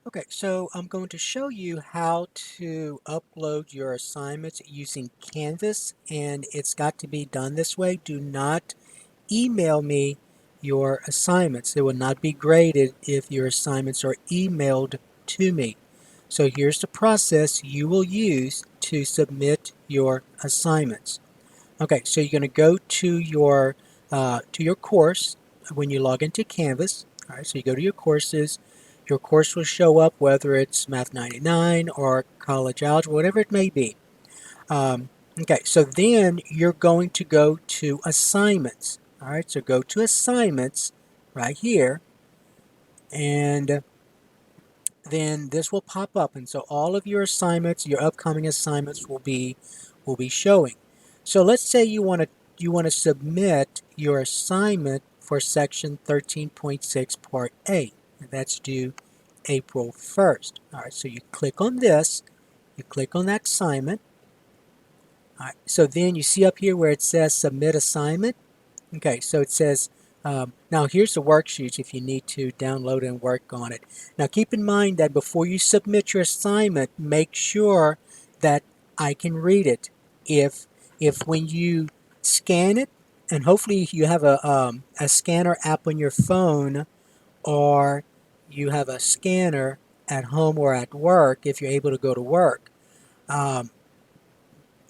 Okay, so I'm going to show you how to upload your assignments using Canvas, and it's got to be done this way. Do not email me your assignments. They will not be graded if your assignments are emailed to me. So here's the process you will use to submit your assignments. Okay, so you're going to go to your course when you log into Canvas. All right, so you go to your courses. Your course will show up whether it's Math 99 or College Algebra, whatever it may be. Okay, so then you're going to go to Assignments. All right, so go to Assignments right here, and then this will pop up, and so all of your assignments, your upcoming assignments will be showing. So let's say you want to submit your assignment for section 13.6 part A, and that's due April 1st. All right, so you click on this, you click on that assignment. All right, so then you see up here where it says submit assignment. Okay, so it says, now here's the worksheets if you need to download and work on it. Now keep in mind that before you submit your assignment, make sure that I can read it. If when you scan it, and hopefully you have a scanner app on your phone, or you have a scanner at home or at work if you're able to go to work. Um,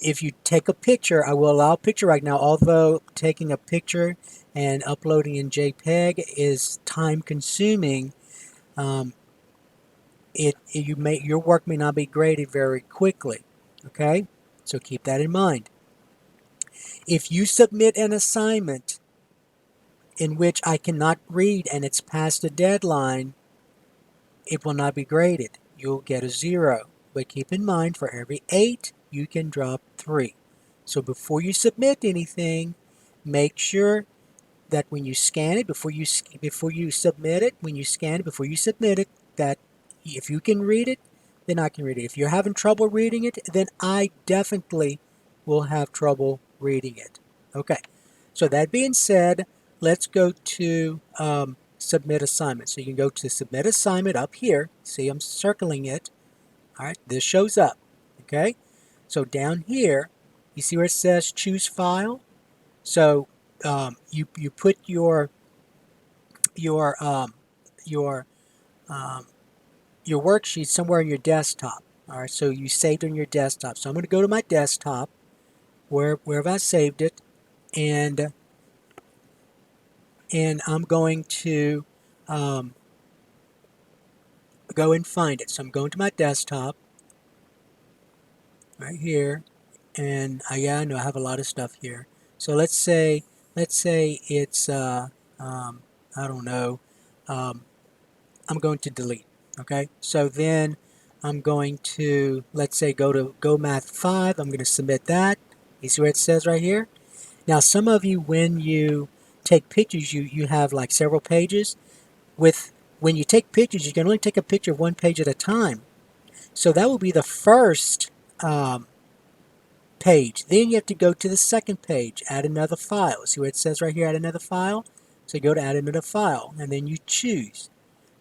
if you take a picture, I will allow a picture right now, although taking a picture and uploading in JPEG is time consuming. Um, your work may not be graded very quickly. Okay, so keep that in mind. If you submit an assignment in which I cannot read and it's past the deadline, it will not be graded. You'll get a 0. But keep in mind, for every 8, you can drop 3. So before you submit anything, make sure that when you scan it, before you submit it, when you scan it, before you submit it, that if you can read it, then I can read it. If you're having trouble reading it, then I definitely will have trouble reading it. Okay, so that being said, let's go to submit assignment. So you can go to submit assignment up here. See, I'm circling it. All right, this shows up. Okay, so down here, you see where it says choose file. So you put your your um, your worksheet somewhere on your desktop. All right, so you saved on your desktop. So I'm going to go to my desktop wherever I saved it, and I'm going to um, go and find it. So I'm going to my desktop right here, and yeah, I know I have a lot of stuff here. So let's say it's I don't know. Um, I'm going to delete. Okay, so then I'm going to, let's say, go to Go Math 5. I'm going to submit that. You see what it says right here? Now, some of you, when you take pictures, you have like several pages. When you take pictures, you can only take a picture of one page at a time. So that will be the first um, page. Then you have to go to the second page, add another file. See what it says right here, add another file? So you go to add another file, and then you choose.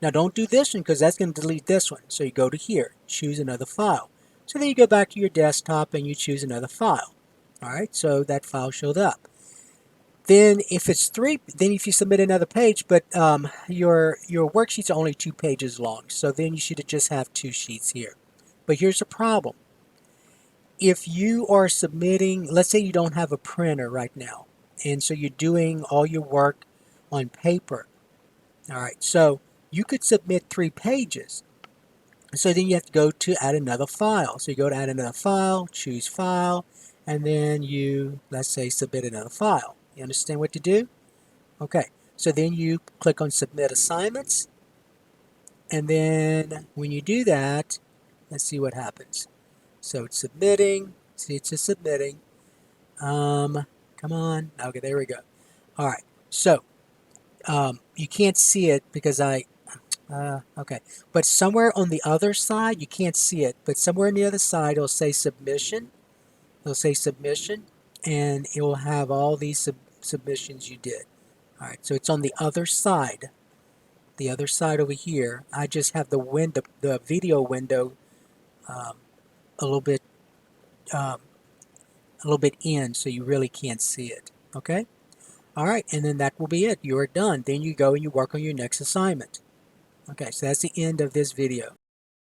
Now don't do this one because that's going to delete this one. So you go to here, choose another file. So then you go back to your desktop and you choose another file. Alright, so that file showed up. Then if it's then if you submit another page, but your worksheets are only 2 pages long, so then you should just have 2 sheets here. But here's the problem. If you are submitting, let's say you don't have a printer right now, and so you're doing all your work on paper. Alright, so you could submit 3 pages. So then you have to go to add another file. So you go to add another file, choose file, and then you, let's say, submit another file. You understand what to do? Okay, so then you click on submit assignments, and then when you do that, let's see what happens. So it's submitting, see it's just submitting. Come on, okay, there we go. All right, so you can't see it because okay, but somewhere on the other side, you can't see it, but somewhere on the other side it'll say submission. It'll say submission, and it will have all these submissions you did. All right, so it's on the other side. the other side over here, I just have the window, the video window, um, a little bit, um, in, so you really can't see it. Okay. All right, and then that will be it. You're done. Then you go and you work on your next assignment. Okay, so that's the end of this video.